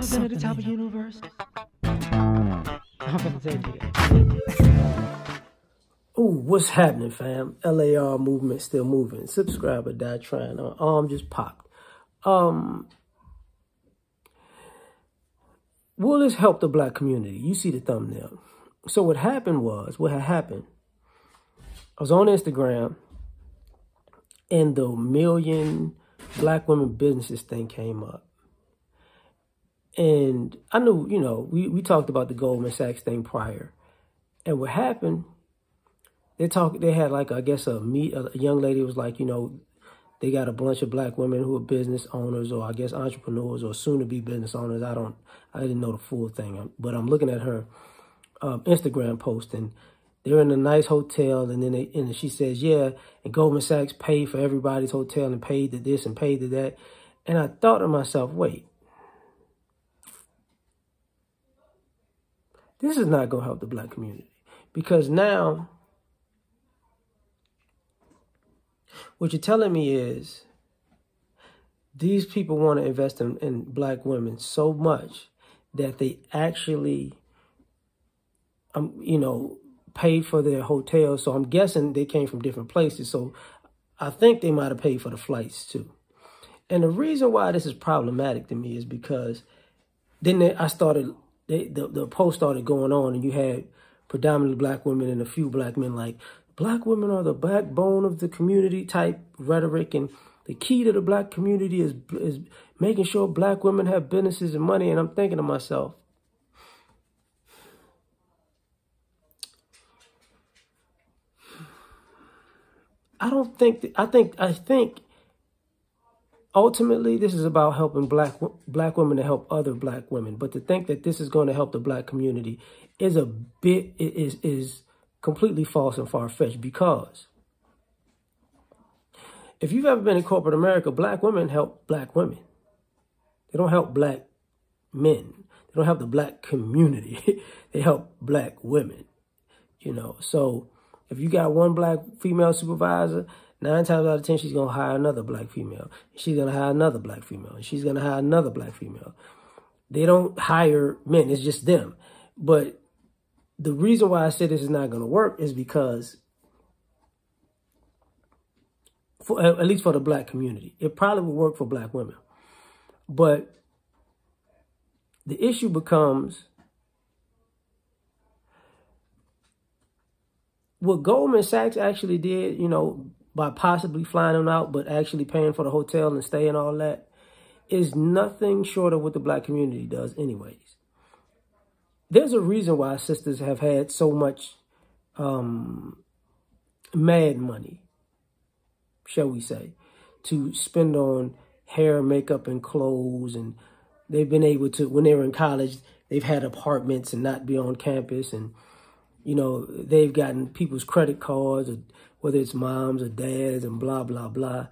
ever been at the top of the universe? I'm gonna tell you that. Ooh, what's happening, fam? LAR movement still moving. Subscriber died trying. Arm just popped. Will this help the black community? You see the thumbnail. So what had happened, I was on Instagram and the Million Black Women Businesses thing came up. And I knew, we talked about the Goldman Sachs thing prior. And what happened, they had like, I guess a young lady was like, they got a bunch of black women who are business owners or I guess entrepreneurs or soon to be business owners. I didn't know the full thing, but I'm looking at her Instagram post and they're in a nice hotel. And then she says, yeah, and Goldman Sachs paid for everybody's hotel and paid to this and paid to that. And I thought to myself, wait, this is not going to help the black community because now what you're telling me is these people want to invest in black women so much that they actually, paid for their hotels. So I'm guessing they came from different places. So I think they might have paid for the flights too. And the reason why this is problematic to me is because then the post started going on and you had predominantly black women and a few black men like, black women are the backbone of the community type rhetoric. And the key to the black community is making sure black women have businesses and money. And I'm thinking to myself, I think ultimately this is about helping black women to help other black women. But to think that this is going to help the black community is is completely false and far-fetched, because if you've ever been in corporate America, black women help black women. They don't help black men. They don't help the black community. They help black women, So if you got one black female supervisor, 9 times out of 10, she's going to hire another black female. She's going to hire another black female. And she's going to hire another black female. They don't hire men. It's just them. But the reason why I say this is not going to work is because, at least for the black community, it probably will work for black women. But the issue becomes, what Goldman Sachs actually did, by possibly flying them out, but actually paying for the hotel and stay and all that, is nothing short of what the black community does anyways. There's a reason why sisters have had so much mad money, shall we say, to spend on hair, makeup, and clothes. And they've been able to, when they were in college, they've had apartments and not be on campus. And, they've gotten people's credit cards, or whether it's moms or dads and blah, blah, blah.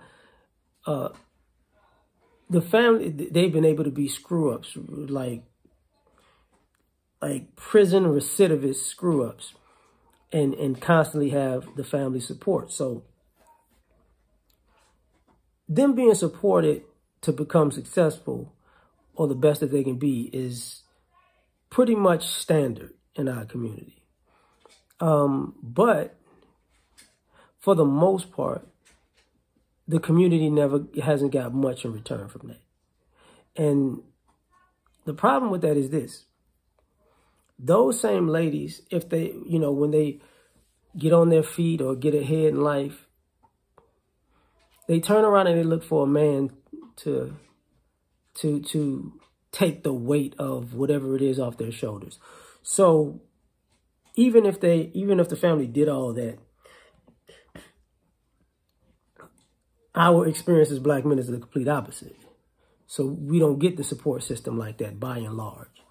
The family, they've been able to be screw-ups, like prison recidivist screw-ups, and constantly have the family support. So them being supported to become successful or the best that they can be is pretty much standard in our community. But for the most part, the community hasn't got much in return from that. And the problem with that is this. Those same ladies, if they, when they get on their feet or get ahead in life, they turn around and they look for a man to take the weight of whatever it is off their shoulders. So even if the family did all that, our experience as black men is the complete opposite. So we don't get the support system like that by and large.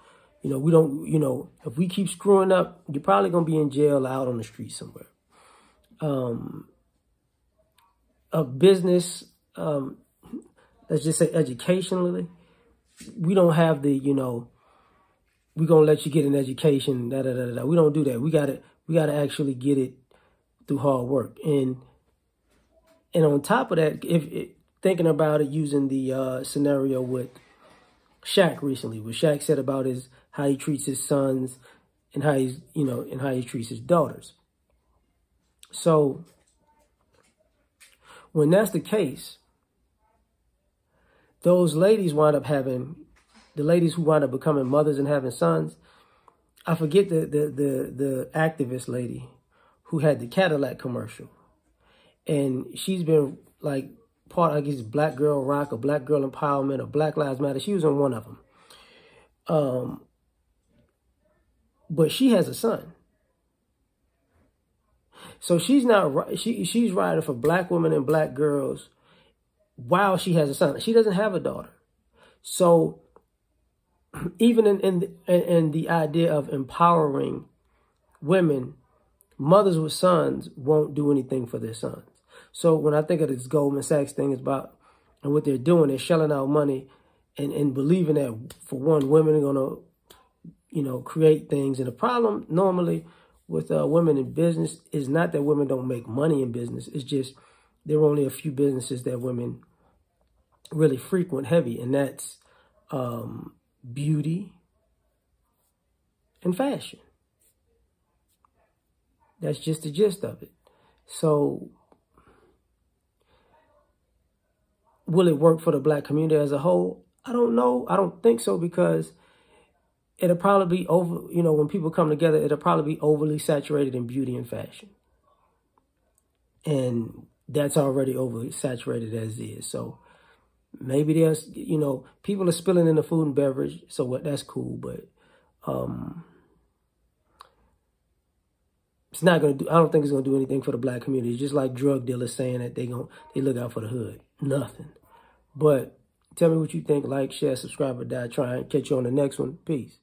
We don't, if we keep screwing up, you're probably going to be in jail, out on the street somewhere. A business, let's just say educationally, we don't have the, we're going to let you get an education, We don't do that. We got to actually get it through hard work. And on top of that, thinking about it using the scenario with Shaq recently, what Shaq said about how he treats his sons and how he treats his daughters. So when that's the case, those ladies wind up the ladies who wind up becoming mothers and having sons. I forget the activist lady who had the Cadillac commercial. And she's been like part, I guess, Black Girl Rock or Black Girl Empowerment or Black Lives Matter. She was on one of them. But she has a son. So she's not, she's riding for black women and black girls while she has a son. She doesn't have a daughter. So even in the idea of empowering women, mothers with sons won't do anything for their sons. So when I think of this Goldman Sachs thing, it's about, and what they're doing, they're shelling out money and believing that, for one, women are going to, create things. And the problem normally with women in business is not that women don't make money in business. It's just there are only a few businesses that women really frequent heavy, and that's beauty and fashion. That's just the gist of it. So will it work for the black community as a whole? I don't know. I don't think so, because it'll probably be when people come together, it'll probably be overly saturated in beauty and fashion. And that's already overly saturated as is. So maybe there's, people are spilling in the food and beverage. So that's cool. But it's not going to do, I don't think it's going to do anything for the black community. It's just like drug dealers saying that they look out for the hood. Nothing. But tell me what you think. Like, share, subscribe, or die trying. Catch you on the next one. Peace.